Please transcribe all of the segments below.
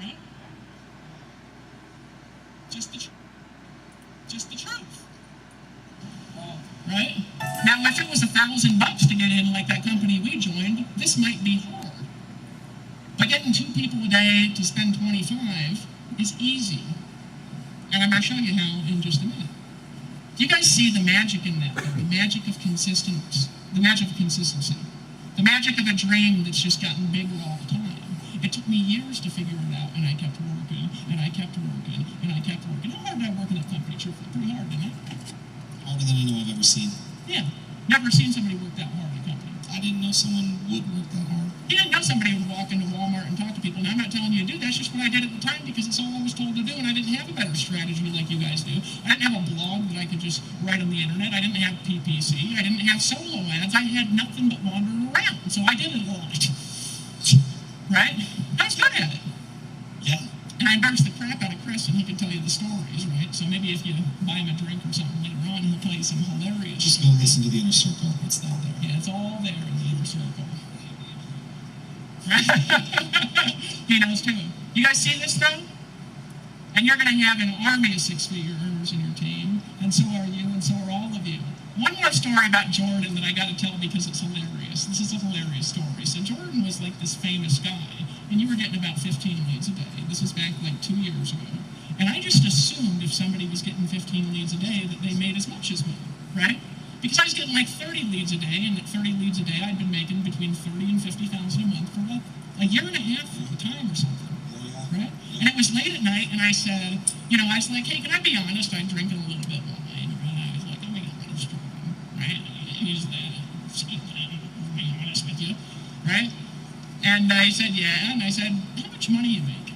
right? Just the truth. Right? Now, if it was $1,000 to get in like that company we joined, this might be hard. But getting 2 people a day to spend 25 is easy. And I'm going to show you how in just a minute. Do you guys see the magic in that? The magic of consistency. The magic of consistency. The magic of a dream that's just gotten bigger all the time. It took me years to figure it out, and I kept working, and I kept working, and I kept working. How hard did I work in that company? Truthfully, pretty hard, didn't I? Harder than anyone I've ever seen. Yeah. Never seen somebody work that hard in a company. I didn't know someone would work that hard. You didn't know somebody would walk into Walmart and talk to people. Now, I'm not telling you to do that. That's just what I did at the time because it's all I was told to do, and I didn't have a better strategy like you guys do. I didn't have a blog that I could just write on the internet. I didn't have PPC. I didn't have solo ads. I had nothing but wandering around, so I did it a lot. Right? I was good at it. Yeah. And I embarrassed the crap out of Chris, and he can tell you the stories, right? So maybe if you buy him a drink or something later on, he'll tell you some hilarious Just go listen to the Inner Circle. It's all there. Yeah, it's all there in the Inner Circle. Right? He knows too. You guys see this though? And you're going to have an army of 6-figure earners in your team, and so are you, and so are all of you. One more story about Jordan that I got to tell because it's hilarious. This is a hilarious story. So Jordan was like this famous guy, and you were getting about 15 leads a day. This was back like 2 years ago. And I just assumed if somebody was getting 15 leads a day that they made as much as me, right? Because I was getting like 30 leads a day, and at 30 leads a day, I'd been making between $30,000 and $50,000 a month for like a year and a half at the time or something, right? And it was late at night, and I said, I was like, hey, can I be honest? I'm drinking a little bit of wine, and I was like, I'm going to get honest, right? And he's like, I'm being honest with you, right? And he said, yeah, and I said, how much money you make,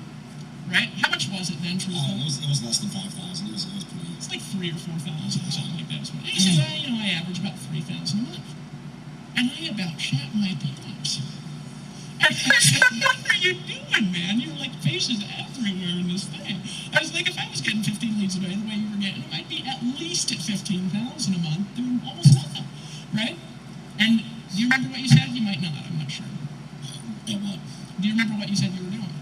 right? How much was it then, truthfully? It was less than 5,000. It was pretty. It's like 3,000 or 4,000 or something like that. He said, I average about 3,000 a month. And I about shot my pants. And I said, what are you doing, man? You're like faces everywhere in this thing. I was like, if I was getting 15 leads a day the way you were getting them, I'd be at least at 15,000 a month doing almost nothing, right? And do you remember what you said? You might not, I'm not sure. What? Do you remember what you said you were doing?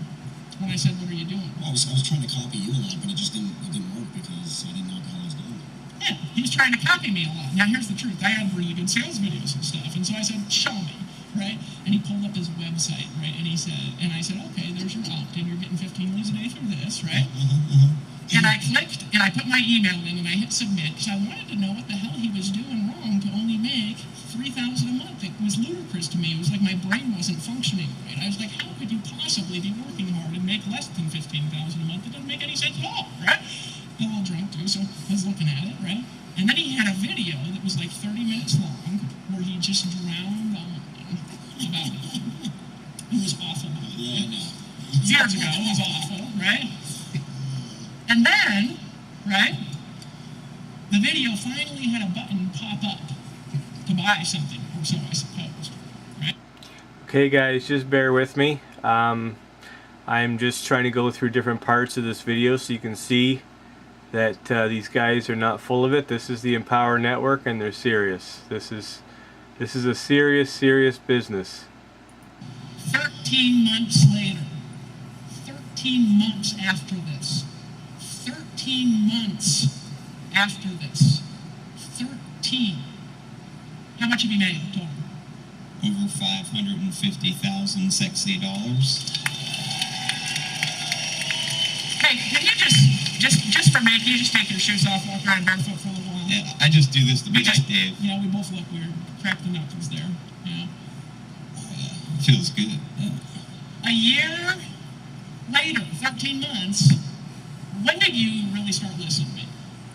When I said, what are you doing? Well, I was trying to copy you a lot, but it didn't work because I didn't know what the hell I was doing. Yeah, he was trying to copy me a lot. Now, here's the truth. I had really good sales videos and stuff, and so I said, show me, right? And he pulled up his website, right? And I said, okay, there's your opt-in. You're getting 15 leads a day through this, right? And I clicked, and I put my email in, and I hit submit, because I wanted to know what the hell he was doing wrong to only make $3,000 a month. It was ludicrous to me. It was like my brain wasn't functioning right. I was like, how could you possibly be working hard and make less than $15,000 a month? It doesn't make any sense at all, right? A little drunk too, so I was looking at it, right? And then he had a video that was like 30 minutes long where he just drowned on about it. It was awful. Yeah, I know. Years ago, it was awful, right? And then, right, the video finally had a button pop up to buy something, or so I supposed, right? Okay guys, just bear with me. I'm just trying to go through different parts of this video so you can see that these guys are not full of it. This is the Empower Network, and they're serious. This is a serious business. 13 months later, 13 months after this, 13 months after this, 13. How much have you made total? Over 550,000 sexy dollars. Hey, can you just for me, can you just take your shoes off, walk around barefoot for a little while? Yeah, I just do this to be like Dave. We both look weird. Crack the knuckles there, Feels good. A year later, 13 months, when did you really start listening to me?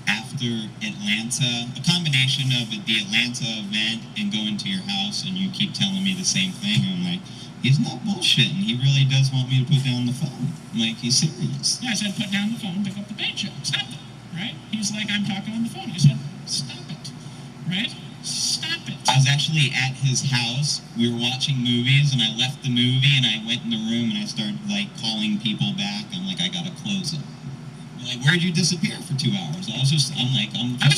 After Atlanta, a combination of the Atlanta event and going to your house, and you keep telling me the same thing, I'm like, he's not bullshitting. He really does want me to put down the phone. I'm like, he's serious. Yeah, I said, put down the phone, pick up the paycheck. Stop it, right? He's like, I'm talking on the phone. I said, stop it, right? Stop it. I was actually at his house. We were watching movies, and I left the movie, and I went in the room, and I started, like, calling people back. I'm like, I gotta close it. Like, where'd you disappear for 2 hours? I was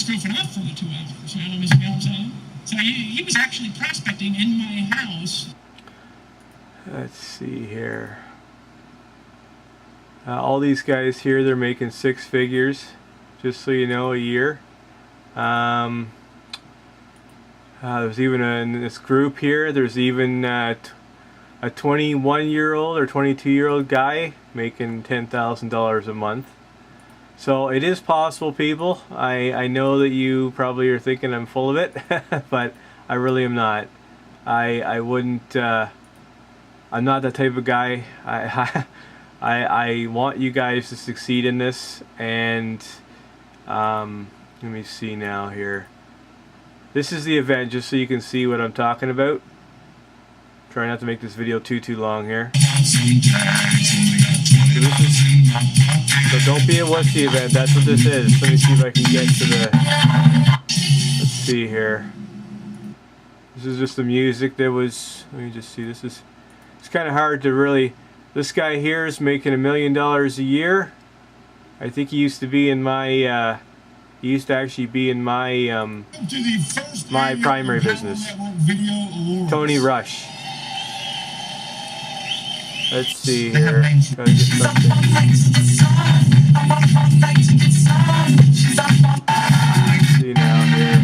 goofing off for the 2 hours, you know what I'm saying? So he was actually prospecting in my house. Let's see here. All these guys here, they're making 6 figures, just so you know, a year. There's even in this group here, there's even a 21-year-old or 22-year-old guy making $10,000 a month. So it is possible, people. I know that you probably are thinking I'm full of it, but I really am not. I wouldn't. I'm not that type of guy. I want you guys to succeed in this, and let me see now here. This is the event, just so you can see what I'm talking about. Try not to make this video too long here. So don't be a wussy event, that's what this is. Let me see if I can get to the... Let's see here. This is just the music that was... Let me just see, this is... It's kind of hard to really... This guy here is making $1 million a year. I think he used to be in my... he used to actually be in my my primary business. Tony Rush. Let's see here. Gotta get something. Let's see now here.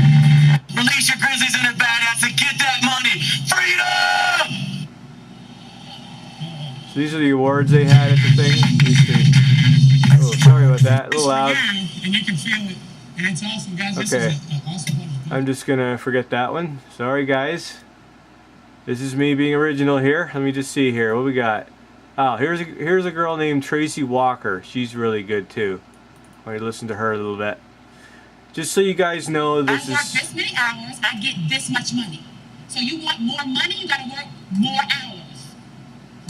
Release your grizzlies and their badass and get that money. Freedom! So these are the awards they had at the thing. Oh, sorry about that. A little loud. And you can feel it. And it's awesome, guys. This Okay. is an awesome one. I'm just gonna forget that one. Sorry, guys. This is me being original here. Let me just see here. What we got? Oh, here's a girl named Tracy Walker. She's really good too. Let me listen to her a little bit. Just so you guys know, this I work is... this many hours, I get this much money. So you want more money, you gotta work more hours.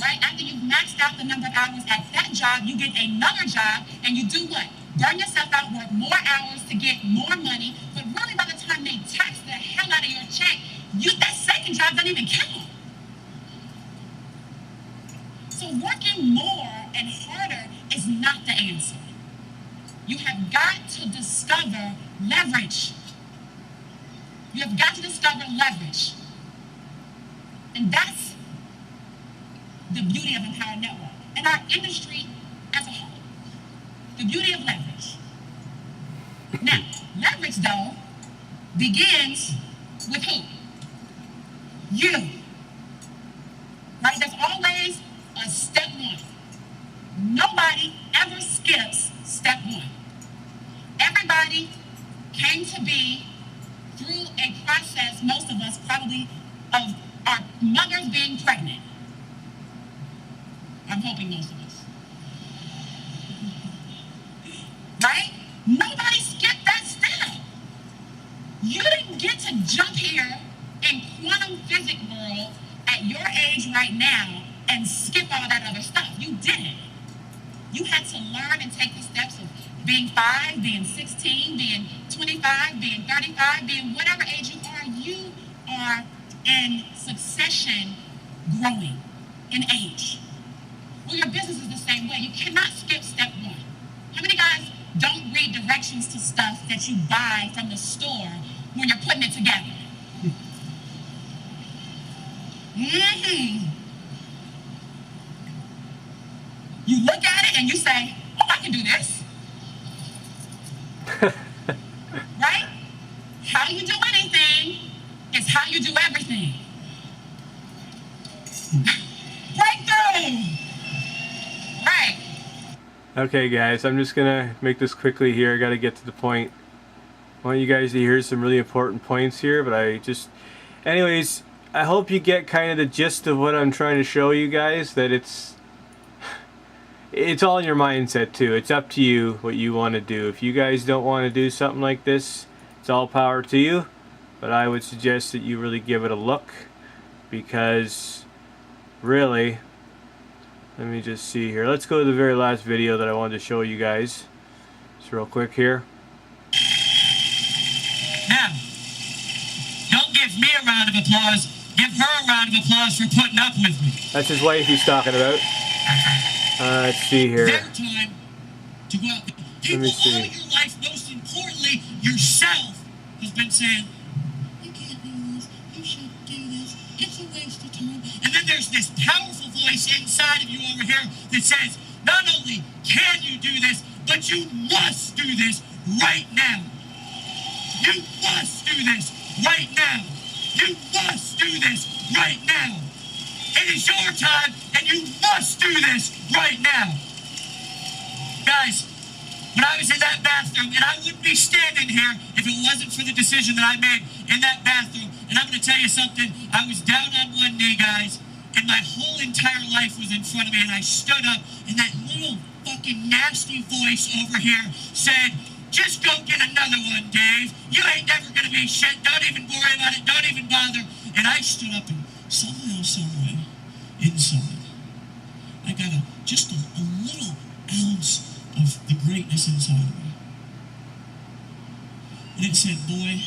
Right? After you've maxed out the number of hours at that job, you get another job, and you do what? Burn yourself out, work more hours to get more money, but really by the time they tax the hell out of your check, that second job doesn't even count. So working more and harder is not the answer. You have got to discover leverage. You have got to discover leverage. And that's the beauty of Empower Network and our industry as a whole. The beauty of leverage. Now, leverage, though, begins with who? You. Right? There's always a step one. Nobody ever skips step one. Everybody came to be through a process, most of us probably, of our mothers being pregnant. I'm hoping most of us. Right? Nobody skipped that step. You didn't get to jump here in quantum physics world at your age right now and skip all that other stuff. You didn't. You had to learn and take the steps of being 5, being 16, being 25, being 35, being whatever age you are in succession growing in age. Well, your business is the same way. You cannot skip step one. How many guys don't read directions to stuff that you buy from the store when you're putting it together? You look at it and you say, oh, I can do this. Right? How you do anything is how you do everything. Breakthrough! Right. Okay, guys, I'm just gonna make this quickly here. I gotta get to the point. I want you guys to hear some really important points here, but anyways, I hope you get kind of the gist of what I'm trying to show you guys, that it's all in your mindset too. It's up to you what you want to do. If you guys don't want to do something like this, it's all power to you, but I would suggest that you really give it a look, because really, let me just see here. Let's go to the very last video that I wanted to show you guys. Just real quick here. Now, don't give me a round of applause. Give her a round of applause for putting up with me. That's his wife he's talking about. Let's see here. Their time to go out. People all your life, most importantly, yourself, has been saying, you can't do this, you shouldn't do this, it's a waste of time. And then there's this powerful voice inside of you over here that says, no, only can you do this, but you must do this right now. You must do this right now. You must do this right now. It is your time, and you must do this right now. Guys, when I was in that bathroom, and I wouldn't be standing here if it wasn't for the decision that I made in that bathroom. And I'm going to tell you something. I was down on one knee, guys, and my whole entire life was in front of me, and I stood up, and that little fucking nasty voice over here said, just go get another one, Dave. You ain't never going to be shit. Don't even worry about it. Don't even bother. And I stood up, and somehow, someway, inside, I got just a little ounce of the greatness inside of me. And it said, boy,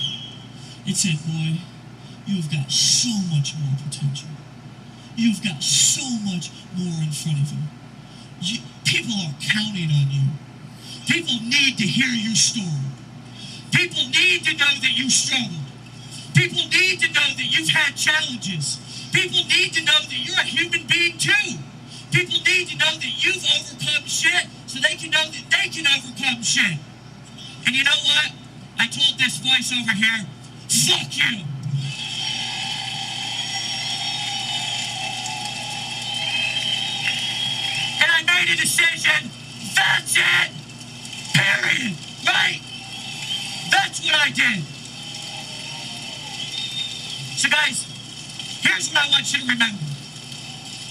you've got so much more potential. You've got so much more in front of you. People are counting on you. People need to hear your story. People need to know that you struggled. People need to know that you've had challenges. People need to know that you're a human being too. People need to know that you've overcome shit so they can know that they can overcome shit. And you know what? I told this voice over here, fuck you. And I made a decision. That's it. Period. Right? That's what I did. So guys, here's what I want you to remember.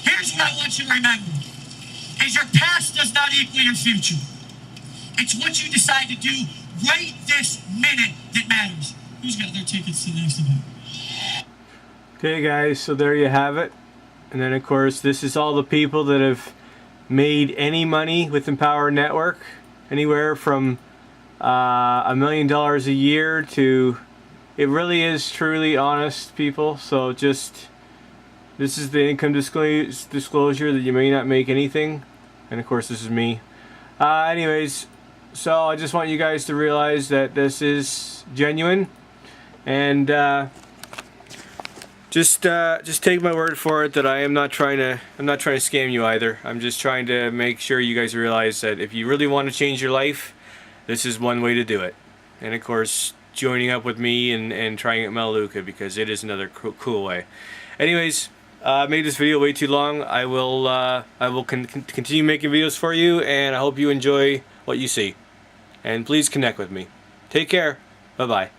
Here's what I want you to remember. Is your past does not equal your future. It's what you decide to do right this minute that matters. Who's got their tickets to the next event? Okay guys, so there you have it. And then of course this is all the people that have made any money with Empower Network. Anywhere from $1 million a year to, it really is truly honest people. So just, this is the income disclosure that you may not make anything. And of course this is me. Anyways, so I just want you guys to realize that this is genuine. And just take my word for it that I'm not trying to scam you either. I'm just trying to make sure you guys realize that if you really want to change your life, this is one way to do it. And of course, joining up with me and trying it Melaleuca, because it is another cool way. Anyways, I made this video way too long. I will continue making videos for you, and I hope you enjoy what you see. And please connect with me. Take care. Bye-bye.